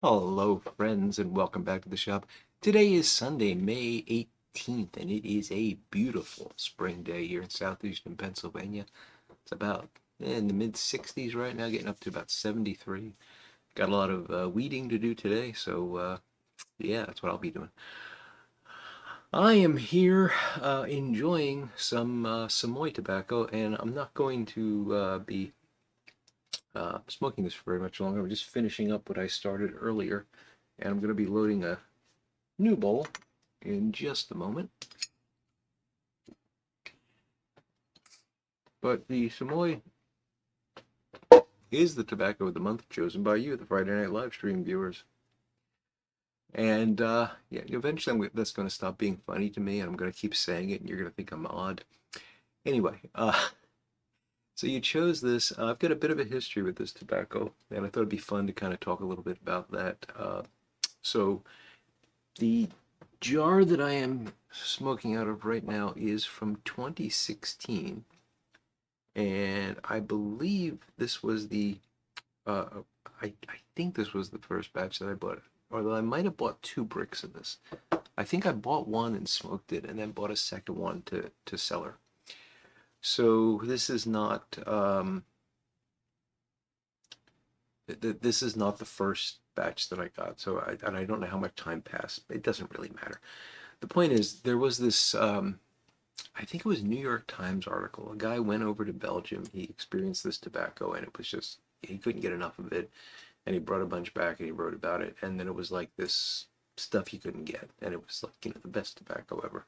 Hello, friends, and welcome back to the shop. Today is Sunday, May 18th, and it is a beautiful spring day here in southeastern Pennsylvania. It's about in the mid 60s right now, getting up to about 73. Got a lot of weeding to do today, so yeah, that's what I'll be doing. I am here enjoying some Semois tobacco, and I'm not going to be smoking this for very much longer. I'm just finishing up what I started earlier, and I'm going to be loading a new bowl in just a moment. But the Semois is the tobacco of the month chosen by you, the Friday Night Live stream viewers. And yeah, eventually that's going to stop being funny to me, and I'm going to keep saying it, and you're going to think I'm odd. Anyway, so you chose this. I've got a bit of a history with this tobacco, and I thought it'd be fun to kind of talk a little bit about that. So the jar that I am smoking out of right now is from 2016, and I believe this was uh, I think this was the first batch that I bought, although I might have bought two bricks of this. I think I bought one and smoked it, and then bought a second one to sell her. So this is not this is not the first batch that I got. So and I don't know how much time passed. It doesn't really matter. The point is, there was this I think it was New York Times article. A guy went over to Belgium. He experienced this tobacco, and it was just he couldn't get enough of it. And he brought a bunch back, and he wrote about it. And then it was like this stuff you couldn't get, and it was like the best tobacco ever.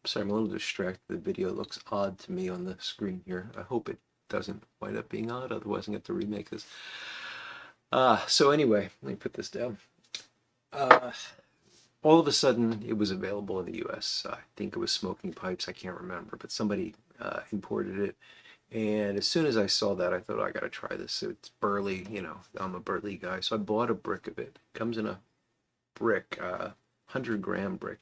Sorry, I'm a little distracted. The video looks odd to me on the screen here. I hope it doesn't wind up being odd. Otherwise, I'm going to have to remake this. So anyway, let me put this down. Uh, all of a sudden, it was available in the U.S. I think it was Smoking Pipes. I can't remember, but somebody imported it. And as soon as I saw that, I thought, I gotta try this. It's Burley, I'm a Burley guy. So I bought a brick of it. It comes in a brick, 100-gram brick.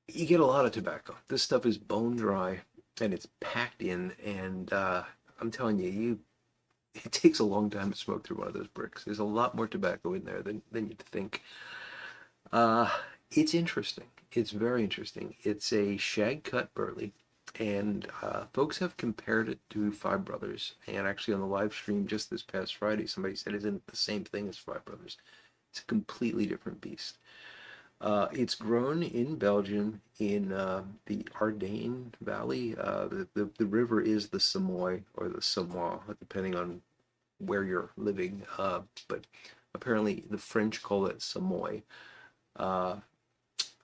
You get a lot of tobacco. This stuff is bone dry and it's packed in. And I'm telling you, it takes a long time to smoke through one of those bricks. There's a lot more tobacco in there than you'd think. Uh, it's interesting. It's very interesting. It's a shag cut Burley, and folks have compared it to Five Brothers. And actually, on the live stream just this past Friday, somebody said, "Isn't it the same thing as Five Brothers?" It's a completely different beast. It's grown in Belgium in the Ardennes Valley. The river is the Semois or the Semois, depending on where you're living. But apparently, the French call it Semois. Uh,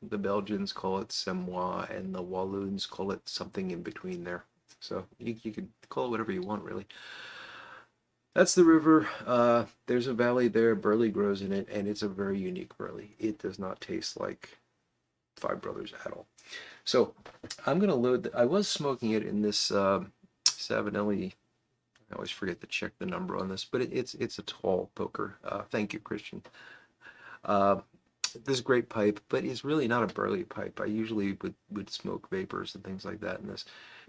the Belgians call it Semois, and the Walloons call it something in between there. So you can call it whatever you want, really. That's the river. There's a valley there. Burley grows in it, and it's a very unique burley. It does not taste like Five Brothers at all. So I'm gonna load. I was smoking it in this Savinelli. I always forget to check the number on this, but it's a tall poker. Thank you, Christian. Uh, this great pipe, but it's really not a burley pipe. I usually would smoke vapors and things like that in this.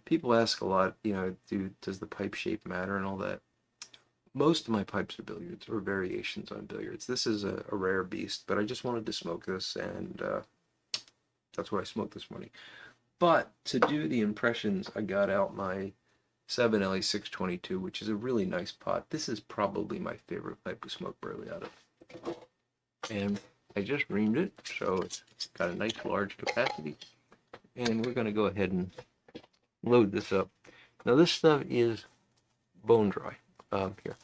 People ask a lot, does the pipe shape matter and all that. Most of my pipes are billiards or variations on billiards. This is a rare beast, but I just wanted to smoke this, and that's what I smoked this morning. But to do the impressions, I got out my 7LE 622, which is a really nice pot. This is probably my favorite pipe to smoke burley out of. And I just reamed it, so it's got a nice large capacity. And we're going to go ahead and load this up. Now this stuff is bone dry. Here.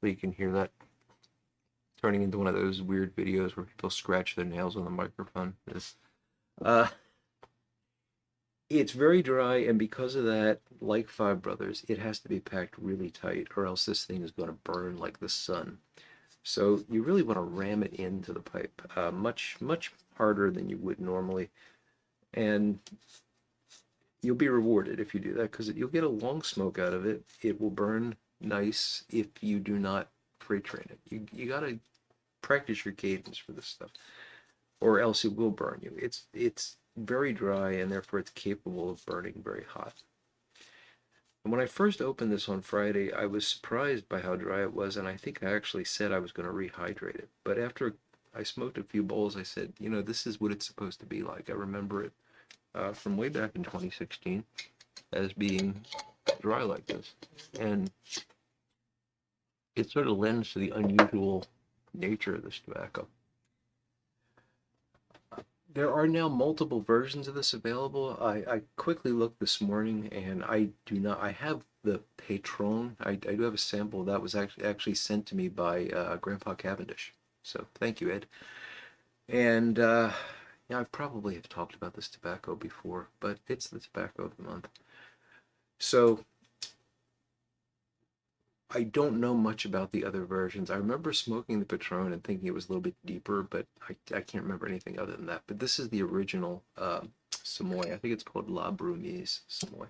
So you can hear that turning into one of those weird videos where people scratch their nails on the microphone. Uh, it's very dry, and because of that, like Five Brothers, it has to be packed really tight, or else this thing is going to burn like the sun. So you really want to ram it into the pipe, much harder than you would normally, and you'll be rewarded if you do that because you'll get a long smoke out of it. It will burn nice if you do not freight train it. You got to practice your cadence for this stuff, or else it will burn you. It's very dry, and therefore it's capable of burning very hot. And when I first opened this on Friday, I was surprised by how dry it was, and I think I actually said I was going to rehydrate it. But after I smoked a few bowls, I said, this is what it's supposed to be like. I remember it from way back in 2016 as being dry like this. And it sort of lends to the unusual nature of this tobacco. There are now multiple versions of this available. I quickly looked this morning, and I have the Patron. I do have a sample that was actually sent to me by Grandpa Cavendish. So thank you, Ed. And yeah, I probably have talked about this tobacco before, but it's the tobacco of the month. So I don't know much about the other versions. I remember smoking the Patron and thinking it was a little bit deeper, but I can't remember anything other than that. But this is the original Semois. I think it's called La Brumise Semois.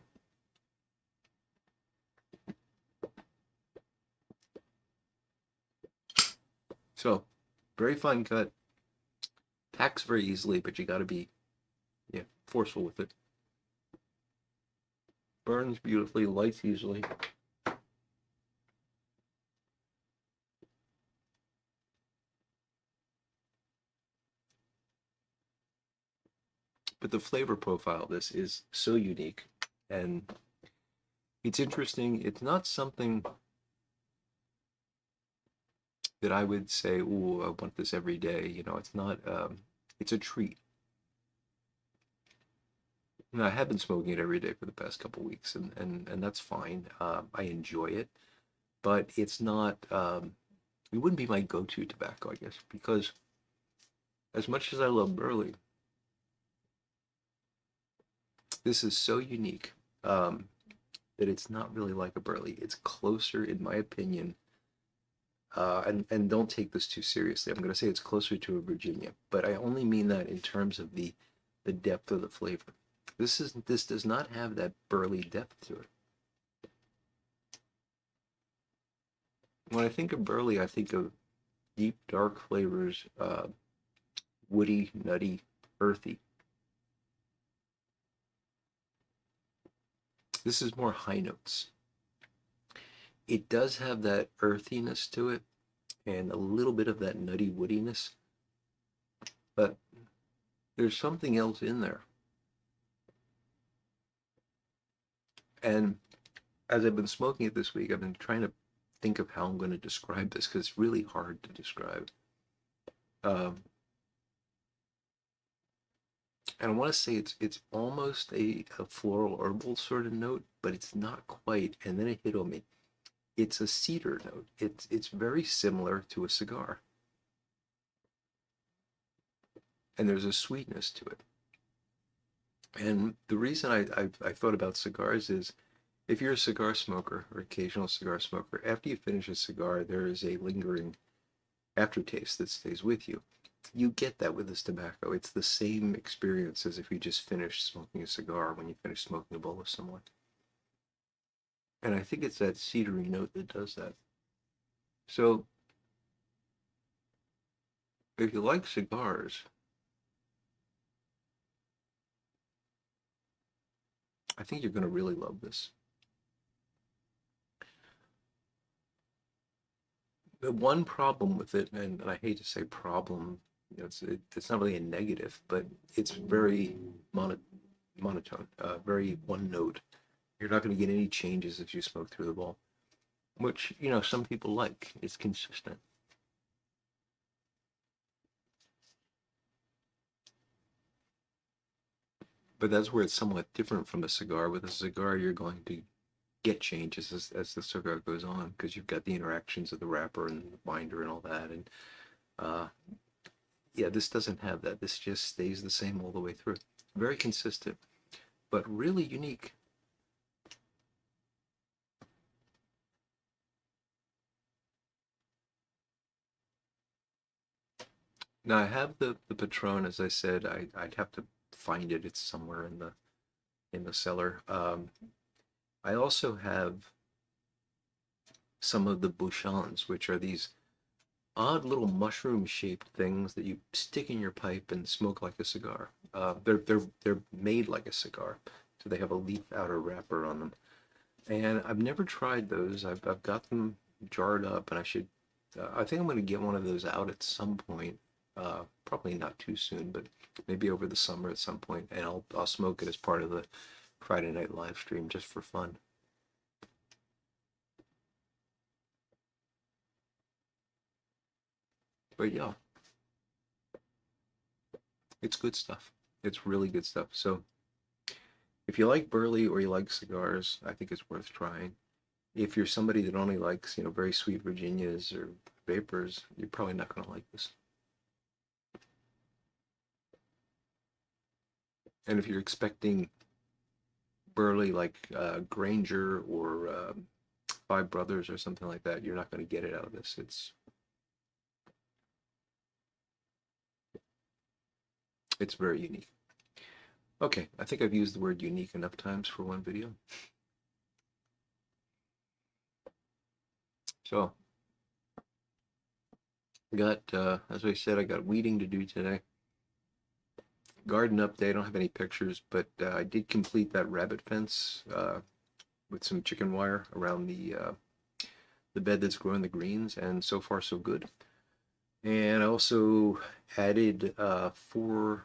So, very fine cut. Packs very easily, but you got to be forceful with it. Burns beautifully, lights easily. But the flavor profile of this is so unique, and it's interesting. It's not something that I would say, "Oh, I want this every day." It's not. It's a treat. I have been smoking it every day for the past couple weeks, and that's fine. I enjoy it, but it's not. It wouldn't be my go-to tobacco, I guess, because as much as I love Burley, this is so unique that it's not really like a Burley. It's closer, in my opinion. And don't take this too seriously. I'm going to say it's closer to a Virginia, but I only mean that in terms of the depth of the flavor. This does not have that burley depth to it. When I think of burley, I think of deep, dark flavors, woody, nutty, earthy. This is more high notes. It does have that earthiness to it and a little bit of that nutty woodiness, but there's something else in there. And as I've been smoking it this week, I've been trying to think of how I'm going to describe this because it's really hard to describe. And I want to say it's almost a floral herbal sort of note, but it's not quite. And then it hit on me. It's a cedar note. It's very similar to a cigar, and there's a sweetness to it. And the reason I thought about cigars is if you're a cigar smoker or occasional cigar smoker, after you finish a cigar, there is a lingering aftertaste that stays with you. You get that with this tobacco. It's the same experience as if you just finished smoking a cigar when you finish smoking a bowl with someone. And I think it's that cedary note that does that. So if you like cigars, I think you're going to really love this. The one problem with it, and I hate to say problem, it's not really a negative, but it's very monotone, very one note. You're not going to get any changes if you smoke through the bowl, which some people like. It's consistent. But that's where it's somewhat different from a cigar. With a cigar, you're going to get changes as the cigar goes on because you've got the interactions of the wrapper and the binder and all that. And uh, yeah, this doesn't have that. This just stays the same all the way through. Very consistent, but really unique. Now I have the Patron, as I said. I'd have to find it. It's somewhere in the cellar. I also have some of the Bouchons, which are these odd little mushroom shaped things that you stick in your pipe and smoke like a cigar. They're made like a cigar, so they have a leaf outer wrapper on them. And I've never tried those. I've got them jarred up, and I think I'm going to get one of those out at some point. Probably not too soon, but maybe over the summer at some point, and I'll smoke it as part of the Friday night live stream just for fun. But yeah, it's good stuff. It's really good stuff. So if you like burley or you like cigars, I think it's worth trying. If you're somebody that only likes, very sweet Virginias or vapors, you're probably not going to like this. And if you're expecting burley like Granger or Five Brothers or something like that, you're not going to get it out of this. It's very unique. Okay, I think I've used the word unique enough times for one video. So, as I said, I got weeding to do today. Garden update. I don't have any pictures, but I did complete that rabbit fence with some chicken wire around the bed that's growing the greens, and so far so good. And I also added 4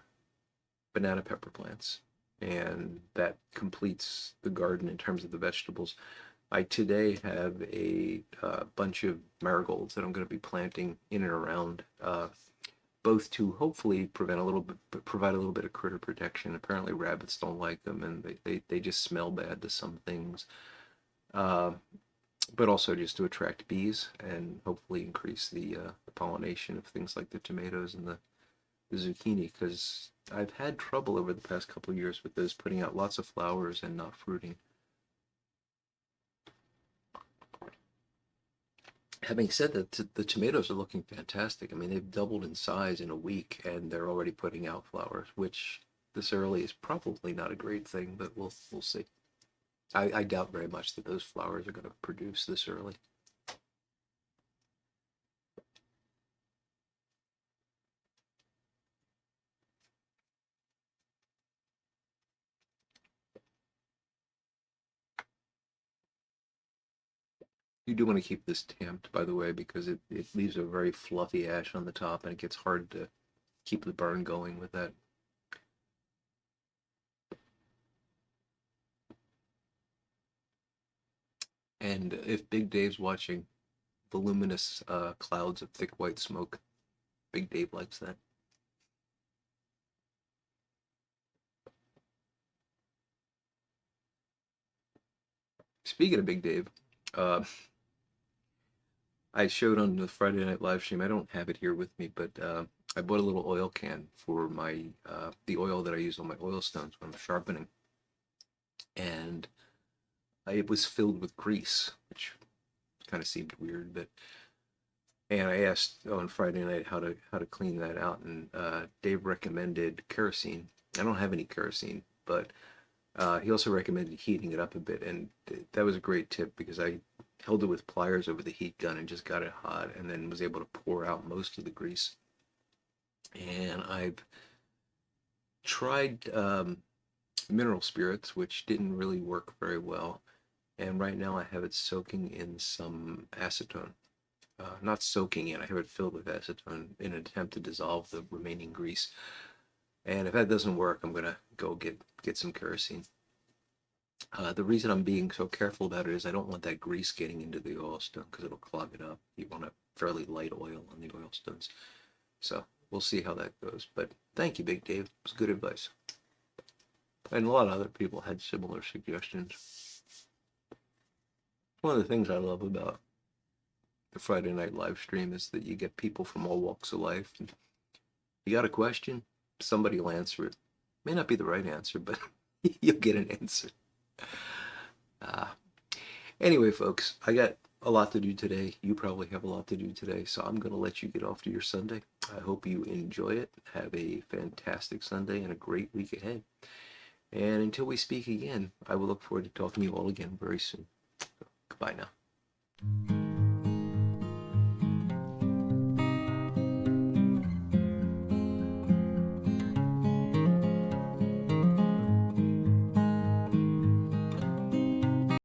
banana pepper plants, and that completes the garden in terms of the vegetables. I today have a bunch of marigolds that I'm going to be planting in and around, both to hopefully provide a little bit of critter protection. Apparently, rabbits don't like them, and they just smell bad to some things. Uh, but also just to attract bees and hopefully increase the pollination of things like the tomatoes and the zucchini, because I've had trouble over the past couple of years with those putting out lots of flowers and not fruiting. Having said that, the tomatoes are looking fantastic. I mean, they've doubled in size in a week, and they're already putting out flowers, which this early is probably not a great thing, but we'll see. I doubt very much that those flowers are going to produce this early. You do want to keep this tamped, by the way, because it leaves a very fluffy ash on the top, and it gets hard to keep the burn going with that. And if Big Dave's watching, voluminous clouds of thick white smoke, Big Dave likes that. Speaking of Big Dave, uh, I showed on the Friday night live stream. I don't have it here with me, but I bought a little oil can for my the oil that I use on my oil stones when I'm sharpening, and it was filled with grease, which kind of seemed weird. But and I asked on Friday night how to clean that out, and Dave recommended kerosene. I don't have any kerosene, but he also recommended heating it up a bit, and that was a great tip because I held it with pliers over the heat gun and just got it hot, and then was able to pour out most of the grease. And I've tried mineral spirits, which didn't really work very well. And right now I have it soaking in some acetone. Not soaking in, I have it filled with acetone in an attempt to dissolve the remaining grease. And if that doesn't work, I'm gonna go get some kerosene. The reason I'm being so careful about it is I don't want that grease getting into the oil stone because it'll clog it up. You want a fairly light oil on the oil stones. So we'll see how that goes. But thank you, Big Dave. It was good advice. And a lot of other people had similar suggestions. One of the things I love about the Friday night live stream is that you get people from all walks of life. And you got a question, somebody will answer it. May not be the right answer, but you'll get an answer. Uh, anyway, folks, I got a lot to do today. You probably have a lot to do today, so I'm going to let you get off to your Sunday. I hope you enjoy it. Have a fantastic Sunday and a great week ahead. And until we speak again, I will look forward to talking to you all again very soon. Goodbye now.